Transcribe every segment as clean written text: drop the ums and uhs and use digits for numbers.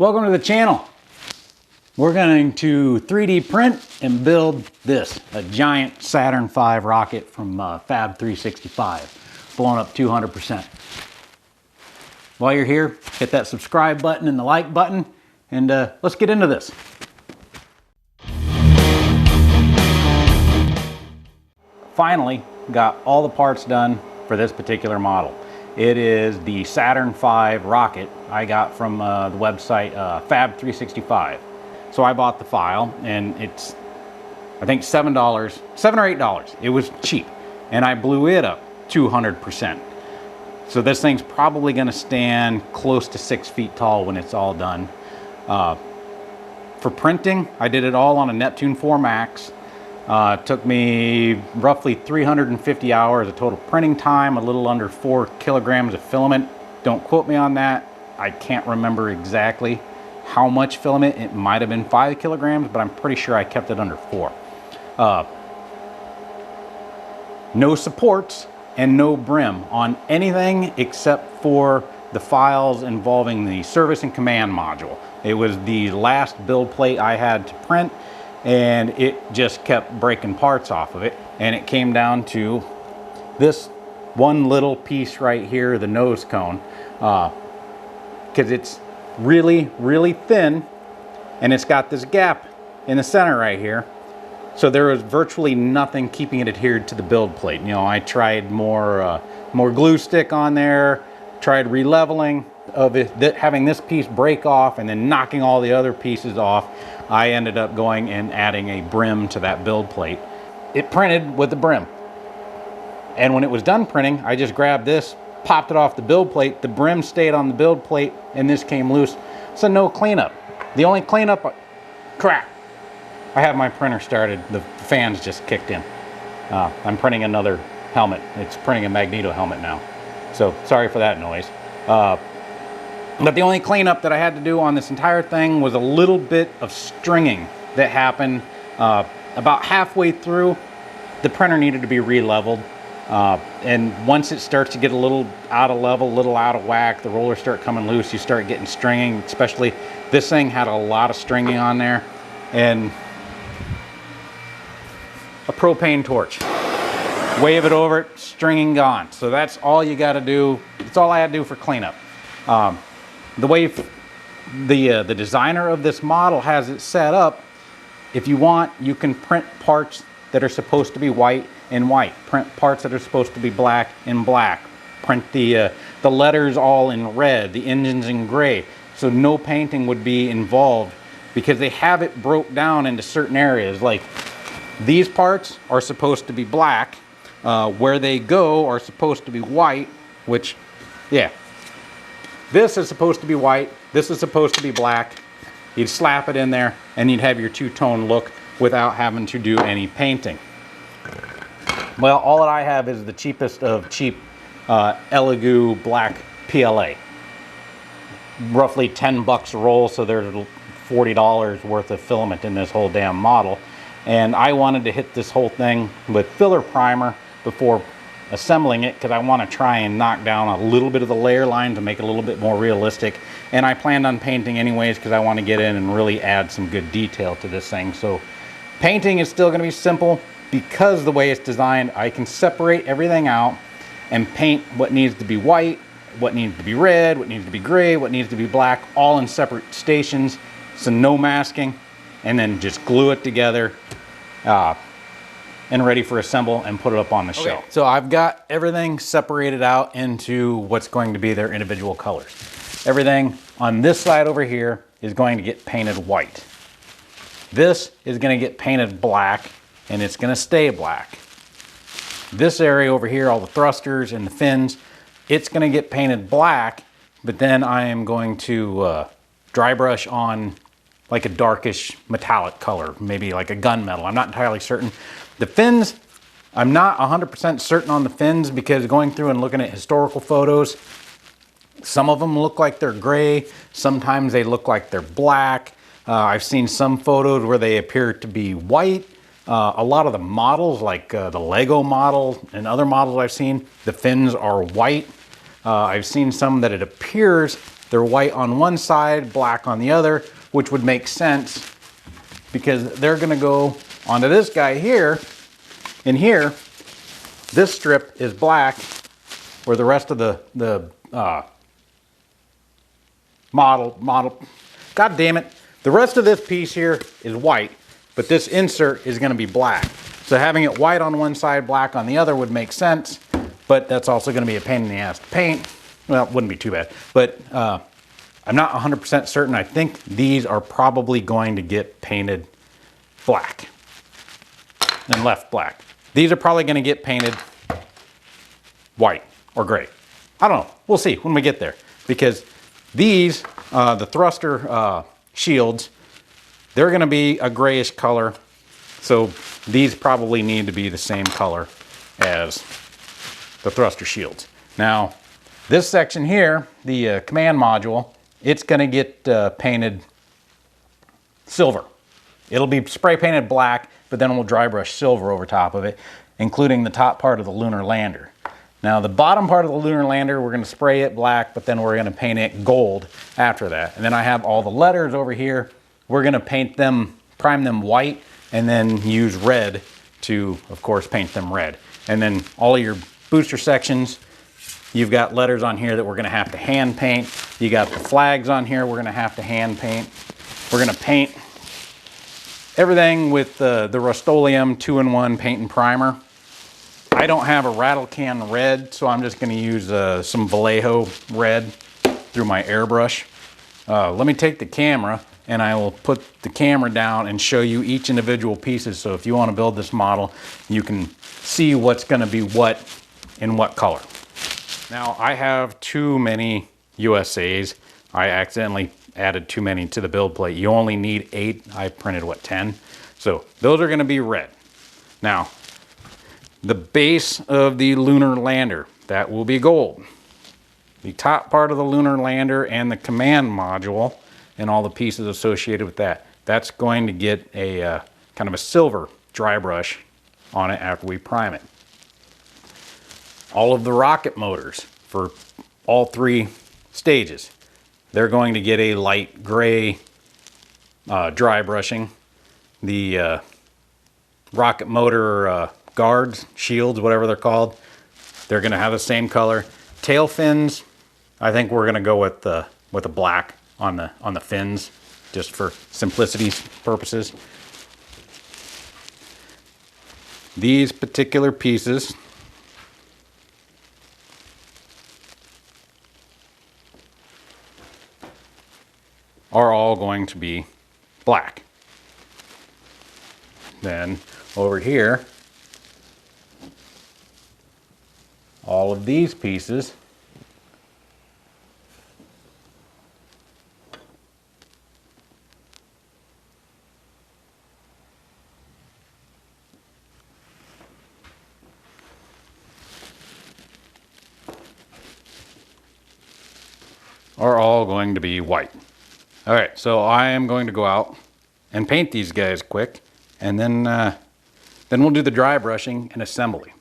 Welcome to the channel. We're going to 3D print and build this, a giant Saturn V rocket from Fab 365, blown up 200%. While you're here, hit that subscribe button and the like button, and let's get into this. Finally, got all the parts done for this particular model. It is the Saturn V rocket I got from the website Fab 365. So I bought the file, and it's, I think $7 or $8. It was cheap, and I blew it up 200%. So this thing's probably going to stand close to 6 feet tall when it's all done. For printing, I did it all on a Neptune 4 Max. It took me roughly 350 hours of total printing time, a little under 4 kilograms of filament. Don't quote me on that. I can't remember exactly how much filament. It might have been 5 kilograms, but I'm pretty sure I kept it under 4. No supports and no brim on anything except for the files involving the service and command module. It was the last build plate I had to print, and it just kept breaking parts off of it, and it came down to this one little piece right here, the nose cone, because it's really thin, and it's got this gap in the center right here. So there was virtually nothing keeping it adhered to the build plate. You know, I tried more glue stick on there, tried releveling of it, having this piece break off and then knocking all the other pieces off. I ended up going and adding a brim to that build plate. It printed with the brim. And when it was done printing, I just grabbed this, popped it off the build plate. The brim stayed on the build plate and this came loose. So no cleanup. The only cleanup, crap. I have my printer started. The fans just kicked in. I'm printing another helmet. It's printing a Magneto helmet now. So sorry for that noise. But the only cleanup that I had to do on this entire thing was a little bit of stringing that happened about halfway through. The printer needed to be re-leveled. And once it starts to get a little out of level, a little out of whack, the rollers start coming loose, you start getting stringing. Especially this thing had a lot of stringing on there. And a propane torch. Wave it over it, stringing gone. So that's all you got to do. That's all I had to do for cleanup. The way the designer of this model has it set up, if you want, you can print parts that are supposed to be white in white, print parts that are supposed to be black in black, print the letters all in red, the engines in gray, so no painting would be involved, because they have it broke down into certain areas. Like these parts are supposed to be black, where they go are supposed to be white, which, yeah. This is supposed to be white, this is supposed to be black. You'd slap it in there and you'd have your two-tone look without having to do any painting. Well, all that I have is the cheapest of cheap Elegoo black PLA. Roughly 10 bucks a roll, so there's $40 worth of filament in this whole damn model. And I wanted to hit this whole thing with filler primer before assembling it, because I want to try and knock down a little bit of the layer line to make it a little bit more realistic. And I planned on painting anyways, because I want to get in and really add some good detail to this thing. So painting is still going to be simple, because the way it's designed, I can separate everything out and paint what needs to be white, what needs to be red, what needs to be gray, what needs to be black, all in separate stations. So no masking, and then just glue it together. And ready for assemble and put it up on the shelf. So I've got everything separated out into what's going to be their individual colors. Everything on this side over here is going to get painted white. This is going to get painted black, and it's going to stay black. This area over here, all the thrusters and the fins, it's going to get painted black, but then I am going to dry brush on like a darkish metallic color, maybe like a gunmetal. I'm not entirely certain. The fins, I'm not 100% certain on the fins, because going through and looking at historical photos, some of them look like they're gray, sometimes they look like they're black. I've seen some photos where they appear to be white. A lot of the models, like the Lego model and other models I've seen, the fins are white. I've seen some that it appears They're white on one side, black on the other, which would make sense because they're gonna go onto this guy here. And here, this strip is black, where the rest of the model, god damn it, the rest of this piece here is white, but this insert is gonna be black. So having it white on one side, black on the other would make sense, but that's also gonna be a pain in the ass to paint. Well, it wouldn't be too bad, but I'm not 100% certain. I think these are probably going to get painted black and left black. These are probably gonna get painted white or gray. I don't know, we'll see when we get there. Because these, the thruster shields, they're gonna be a grayish color. So these probably need to be the same color as the thruster shields. Now, this section here, the command module, it's gonna get painted silver. It'll be spray painted black, but then we'll dry brush silver over top of it, including the top part of the lunar lander. Now the bottom part of the lunar lander, we're gonna spray it black, but then we're gonna paint it gold after that. And then I have all the letters over here. We're gonna paint them, prime them white, and then use red to, of course, paint them red. And then all of your booster sections, you've got letters on here that we're gonna have to hand paint. You got the flags on here we're gonna have to hand paint. We're gonna paint everything with the Rust-Oleum 2-in-1 paint and primer. I don't have a rattle can red, so I'm just gonna use some Vallejo red through my airbrush. Let me take the camera and I will put the camera down and show you each individual pieces. So if you wanna build this model, you can see what's gonna be what in what color. Now I have too many USAs. I accidentally added too many to the build plate. You only need 8. I printed, what, 10? So those are gonna be red. Now, the base of the lunar lander, that will be gold. The top part of the lunar lander and the command module and all the pieces associated with that, that's going to get a kind of a silver dry brush on it after we prime it. All of the rocket motors for all 3 stages, they're going to get a light gray dry brushing. The rocket motor guards, shields, whatever they're called, they're gonna have the same color. Tail fins, I think we're gonna go with a black on the fins, just for simplicity's purposes. These particular pieces are all going to be black. Then over here, all of these pieces are all going to be white. All right, so I am going to go out and paint these guys quick, and then we'll do the dry brushing and assembly.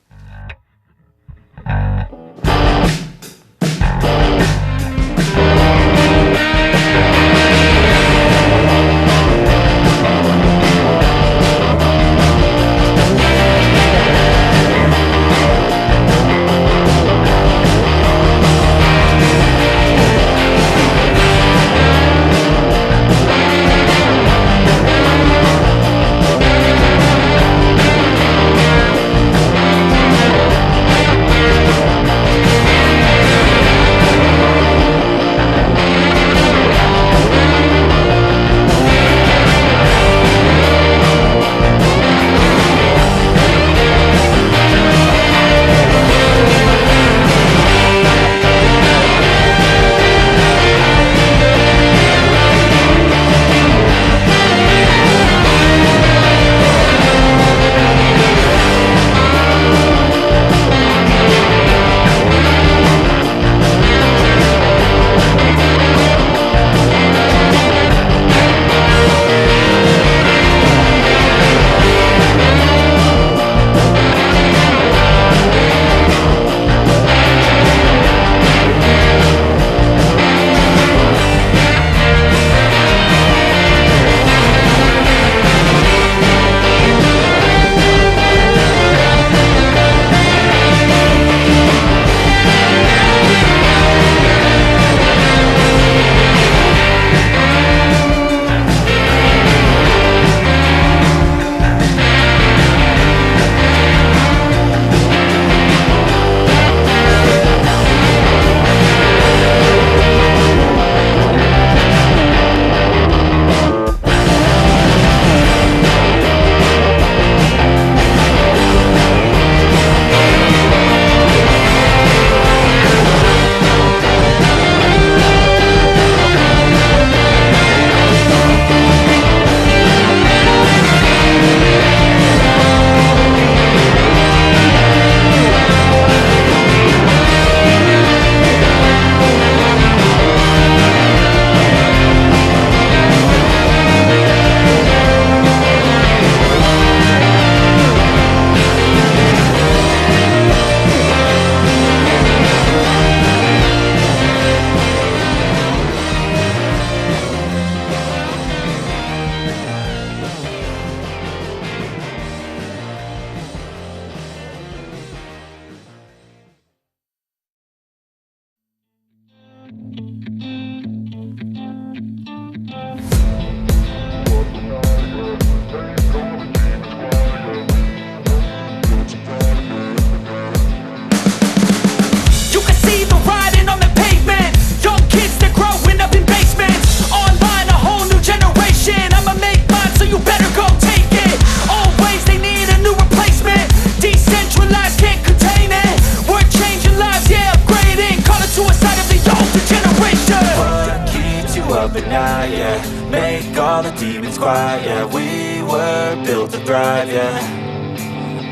Make all the demons quiet, yeah. We were built to thrive, yeah.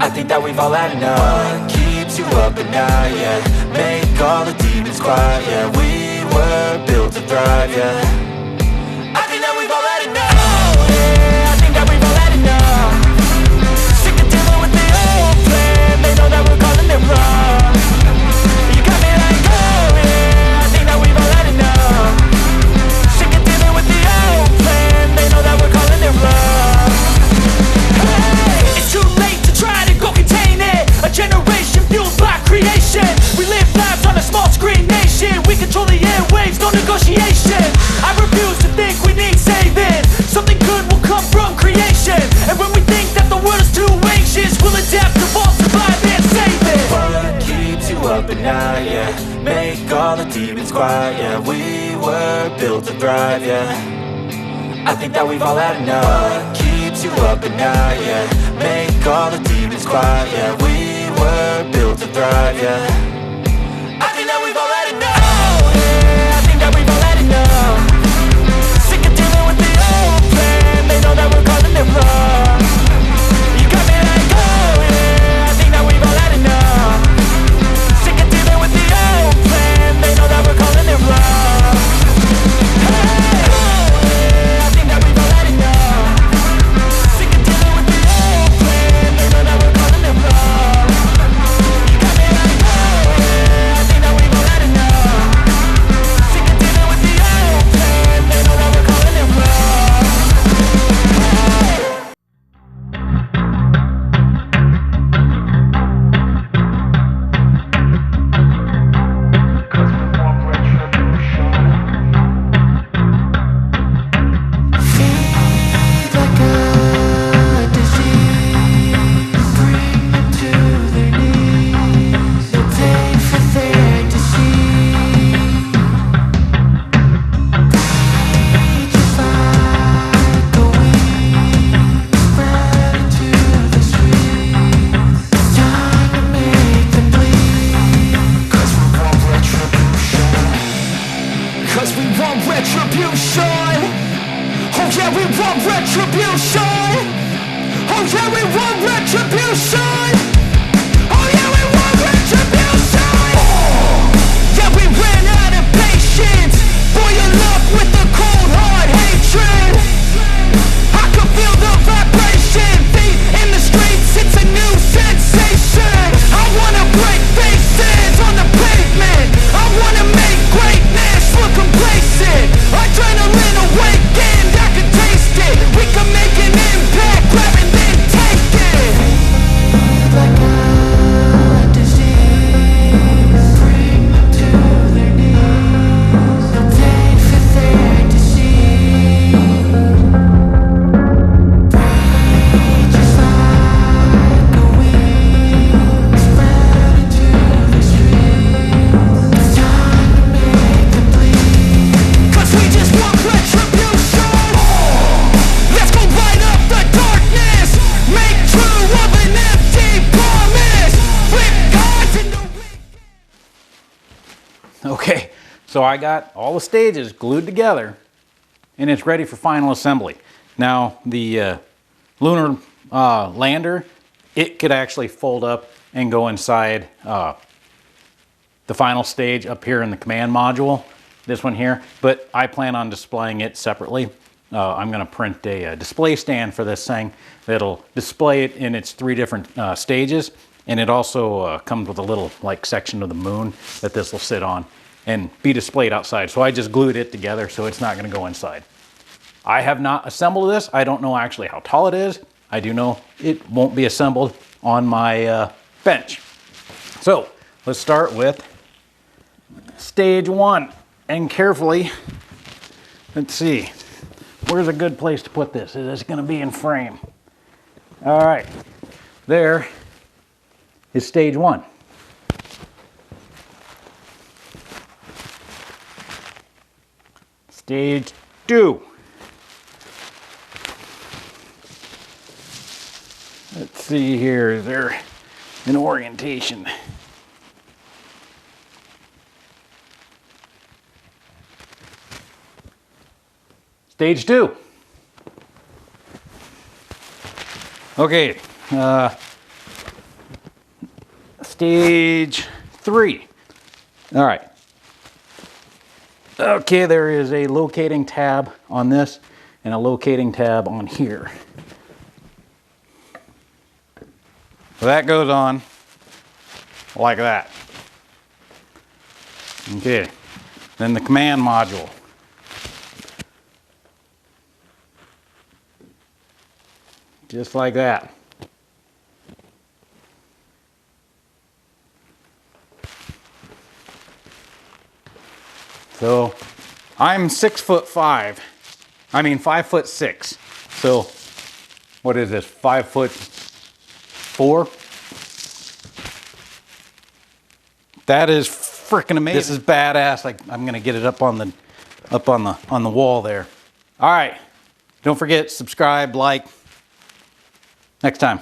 I think that we've all had enough. What keeps you up at night, yeah. Make all the demons quiet, yeah. We were built to thrive, yeah. I think that we've all had enough. Yeah, I think that we've all had enough. Sick of dealing with the old plan. They know that we're calling it wrong. You got me like, oh yeah, I think that we've all had enough. Sick of dealing with the old plan. They know that we're calling it wrong. Hey, it's too late to try to go contain it. A generation fueled by creation. We live lives on a small screen nation. We control the airwaves, no negotiation. I refuse to think we need saving. Something good will come from creation. And when we think that the world is too anxious, we'll adapt, evolve, survive and save it. What keeps you up at night, yeah. Make all the demons quiet, yeah. We were built to thrive, yeah. I think that we've all had enough. What keeps you up at night, yeah. Make all the demons quiet, yeah. We were built to thrive, yeah. I think that we've all had enough. Yeah, I think that we've all had enough. Sick of dealing with the old plan. They know that we're calling it wrong. You got me like, oh yeah, I think that we've all had enough. Sick of dealing with the old plan. They know that we're calling it wrong. Hey, oh yeah, I think that we've all had enough. Sick of dealing with the old plan. They know that we're calling it wrong. You got me like, oh yeah, I think that we've all had enough. Sick of dealing with the old plan. They know that we're calling it wrong. Feed like a disease, bring them to their knees. No pain for their deceit. Breathe just like a weed, spread into the streets. It's time to make them bleed. 'Cause we want retribution. 'Cause we want retribution. Oh yeah, we want retribution. Oh yeah, we want retribution. Oh yeah, we want retribution. Yeah, we ran out of patience. Boil up with the cold hard hatred. I can feel the vibration. Feet in the streets, it's a new sensation. I wanna break faces on the pavement. I wanna make greatness look complacent. Adrenaline awakened, I can taste it. We can make an impact, grab and then take it. Like a disease, bring them to their knees. No pain for their deceit. Breathe just like a weed, spread into the streets. It's time to make them bleed. 'Cause we just want retribution. Let's go light up the darkness. Make true of an empty promise. Flip cards in the wind. Okay, so I got all the stages glued together and it's ready for final assembly. Now the lunar lander, it could actually fold up and go inside the final stage up here in the command module, this one here, but I plan on displaying it separately. I'm going to print a display stand for this thing that'll display it in its 3 different stages, and it also comes with a little like section of the moon that this will sit on and be displayed outside. So I just glued it together so it's not going to go inside. I have not assembled this. I don't know actually how tall it is. I do know it won't be assembled on my bench. So let's start with stage 1, and carefully, let's see, where's a good place to put this? Is this going to be in frame? All right, there is stage 1. Stage 2. Let's see here, is there an orientation? Stage 2. Okay, stage 3. All right. Okay, there is a locating tab on this and a locating tab on here. So that goes on like that. Okay, then the command module. Just like that. So I'm 6'5". I mean 5'6". So what is this? 5'4". That is freaking amazing. This is badass. Like, I'm gonna get it up on the wall there. All right. Don't forget, subscribe, like. Next time.